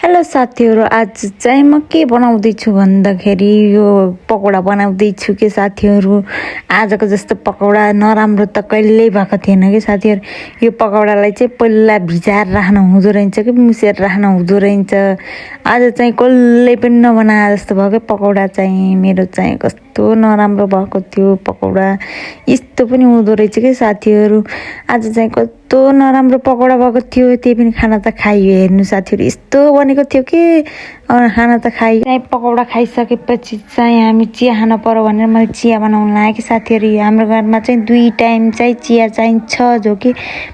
Hello साथीहरू, आज चाहिँ म के बनाउँदैछु भन्दाखेरि यो पकौडा बनाउँदैछु के साथीहरू। आजको जस्तो पकौडा नराम्रो त कहिल्यै भएको थिएन कि साथीहरू। यो पकौडालाई चाहिँ पहिला भिजाएर राख्नु हुँदो रहेछ कि मुसेर राख्नु हुँदो रहेछ। आज चाहिँ कसले पनि नबनाए जस्तो भयो कि पकौडा चाहिँ मेरो चाहिँ कस्तो नराम्रो भएको थियो पकौडा। यस्तो पनि हुँदो रहेछ कि साथीहरू। आज चाहिँ कस्तो नराम्रो पकौडा भएको थियो, त्यही पनि खाना त खाइयो। हेर्नु साथीहरू, यस्तो बनेको थियो कि खाना त खाइयो। पकौडा खाइसकेपछि चाहिँ हामी चिया खान पर्यो भनेर मैले चिया बनाउन लागेँ कि साथीहरू। हाम्रो घरमा चाहिँ 2 टाइम चाहिँ चिया चाहिन्छ, जो कि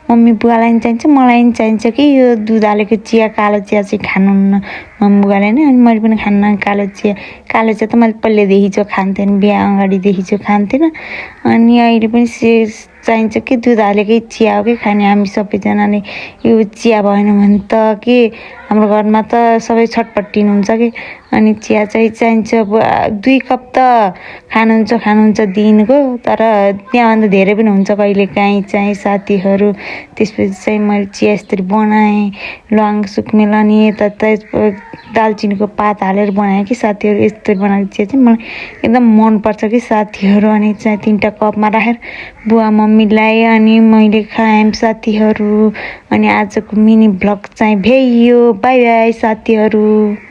मम्मी बुवालाई पनि चाहिन्छ, मलाई पनि चाहिन्छ कि यो दुध हालेको चिया, कालो चिया चाहिँ खानुहुन्न मम्मी बुवाले नै, अनि मैले पनि खान्न कालो चिया। कालो चिया त मैले पहिल्यैदेखि जो खान्थेँ, बिहा अगाडिदेखि जो खान्थेन, अनि अहिले पनि चाहिन्छ कि दुध हालेकै चिया हो कि खाने हामी सबैजनाले। यो चिया भएन भने त के हाम्रो घरमा त सबै छटपट्टिनुहुन्छ कि। अनि चिया चाहिँ चाहिन्छ। 2 कप त खानुहुन्छ दिनको, तर त्यहाँभन्दा धेरै पनि हुन्छ कहिलेकाहीँ चाहिँ साथीहरू। त्यसपछि चाहिँ मैले चिया यसरी बनाएँ, ल्वाङ सुकमेल अनि यता दालचिनीको पात हालेर बनाएँ कि साथीहरू। यस्तरी बनाएको चिया चाहिँ मलाई एकदम मनपर्छ कि साथीहरू। अनि चाहिँ 3टा कपमा राखेर बुवा मम्मीलाई अनि मैले खाएँ साथीहरू। अनि आजको मिनी भ्लग चाहिँ भ्याइयो। बाई बाई साथीहरू।